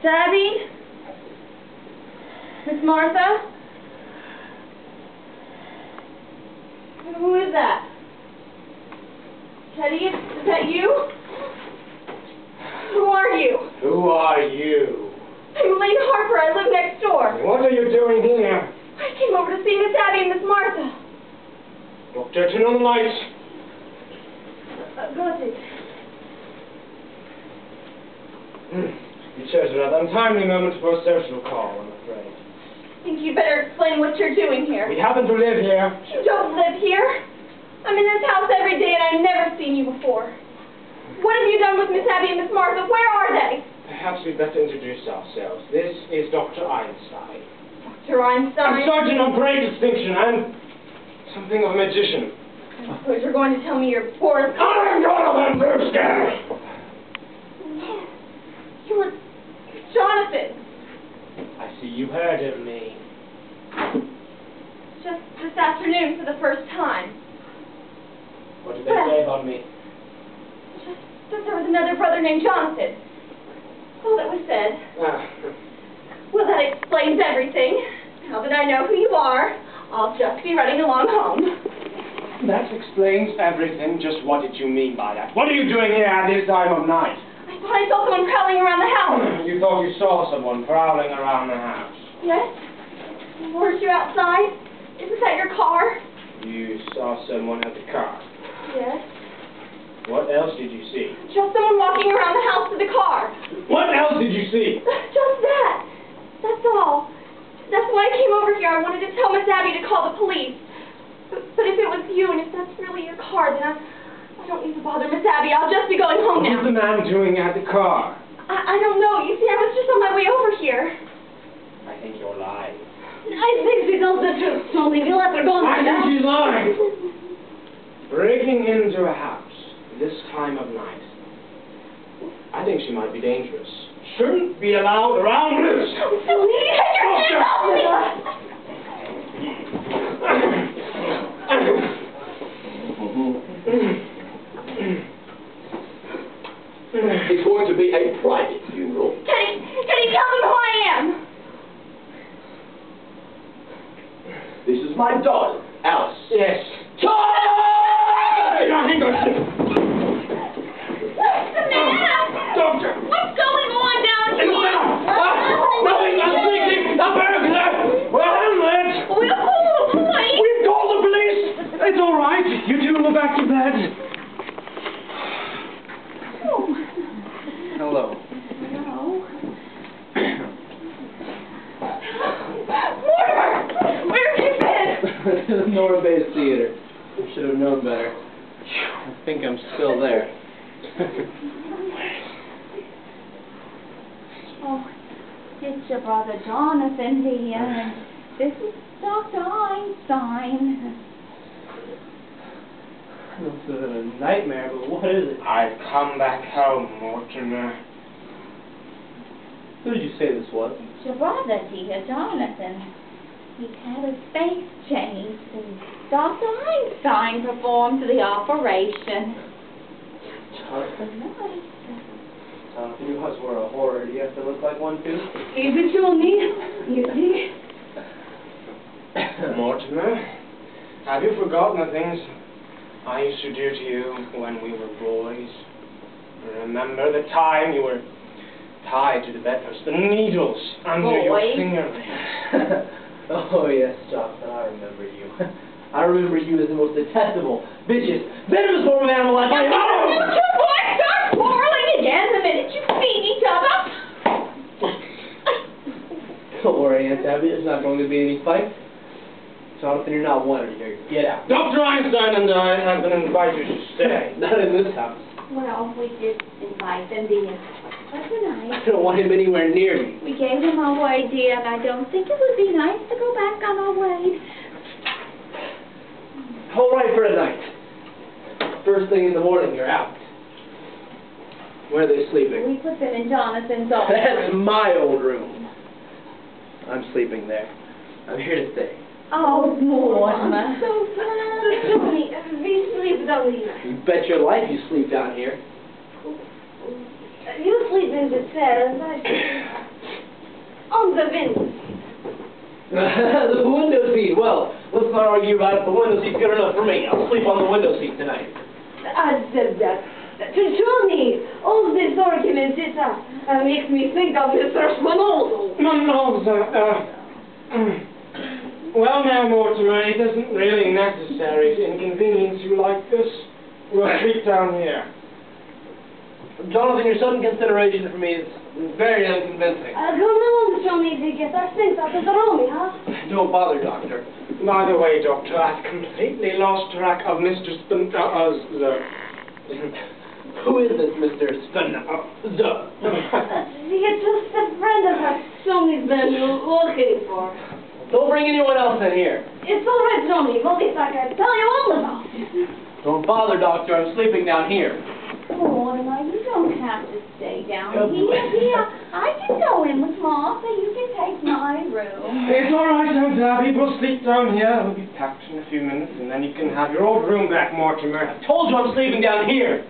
Miss Abby? Miss Martha? Who is that? Teddy, is that you? Who are you? Who are you? I'm Elaine Harper. I live next door. What are you doing here? I came over to see Miss Abby and Miss Martha. Doctor, turn on the lights. Go ahead. You chose a rather untimely moment for a social call, I'm afraid. I think you'd better explain what you're doing here. We happen to live here. You don't live here. I'm in this house every day and I've never seen you before. What have you done with Miss Abby and Miss Martha? Where are they? Perhaps we'd better introduce ourselves. This is Dr. Einstein. Dr. Einstein? A surgeon of great distinction and something of a magician. I suppose you're going to tell me you're Boris. I'm Jonathan Brewster! You're Jonathan. I see you heard of me. Just this afternoon for the first time. What did they say about me? Just that there was another brother named Jonathan. All that was said. Well, that explains everything. Now that I know who you are, I'll just be running along home. That explains everything. Just what did you mean by that? What are you doing here at this time of night? I thought I saw someone prowling around the house. You thought you saw someone prowling around the house? Yes? Weren't you outside? Isn't that your car? You saw someone at the car? Yes. What else did you see? Just someone walking around the house to the car. What else did you see? Just that. That's all. That's why I came over here. I wanted to tell Miss Abby to call the police. But if it was you, and if that's really your car, then I don't need to bother Miss Abby. I'll just be going home now. What was the man doing at the car? I don't know. You see, I was just on my way over here. I think you're lying. I think she tells the truth. Only if you let her go. I think she's lying. Breaking into a house this time of night. I think she might be dangerous. Shouldn't be allowed around loose. Silly, take your hands off me! It's going to be a private funeral. Teddy, tell them who I am. This is my daughter, Alice. Yes. Doctor! What's going on down here? Nothing, I'm thinking, a burglar! Well, Hamlet! We'll call the police! We've called the police! It's all right. You two go back to bed. Oh. Hello. Hello. Mortimer! Where have you been? The North Bay Theater. I should have known better. I think I'm still there. Oh, it's your brother Jonathan here, and this is Dr. Einstein. This is a nightmare, but what is it? I've come back home, Mortimer. Who did you say this was? It's your brother, dear Jonathan. He's had a space change, and Dr. Einstein performed the operation. Jonathan? Jonathan, you must wear a horror. Do you have to look like one, too? Is it you, Neil? You see? Mortimer, have you forgotten the things I used to do to you when we were boys? Remember the time you were tied to the bedpost, the needles under your fingernails? Oh, yes, Jonathan, I remember you. I remember you as the most detestable, vicious, venomous form of animal I've ever known! You two boys start quarreling again the minute you feed each other. Don't worry, Aunt Abby, there's not going to be any fight. Jonathan, you're not wanted here. Get out. Dr. Einstein and I have been invited to stay. Not in this house. Well, we did invite them, dear. But tonight, I don't want him anywhere near me. we gave him our way, dear, and I don't think it would be nice to go back on our way. All right for tonight. First thing in the morning, you're out. Where are they sleeping? We put them in Jonathan's old That's room. my old room. I'm sleeping there. I'm here to stay. Oh, Mortimer. So funny. We sleep down here. You bet your life you sleep down here. You sleep in the stairs. indeed. Well, let's not argue about it. The window seat's good enough for me. I'll sleep on the window seat tonight. Johnny, all this argument makes me think of Mr. Spinoza. No, well now, Mortimer, it isn't really necessary to inconvenience you like this. We'll sleep down here. Jonathan, your sudden consideration for me is very unconvincing. Come along, Johnny, to get our things out of the room, huh? Don't bother, Doctor. By the way, Doctor, I've completely lost track of Mr. Spinoza. Who is this Mr. Spinoza? He's just a friend of ours Johnny's been looking for. Don't bring anyone else in here. It's all right, Johnny. We'll be back and tell you all about it. Don't bother, Doctor. I'm sleeping down here. Oh, no, you don't have to stay down here. I can go in with Ma, so you can take my room. It's all right, Aunt Abby. We'll sleep down here. It'll be packed in a few minutes, and then you can have your old room back, Mortimer. I told you I'm sleeping down here.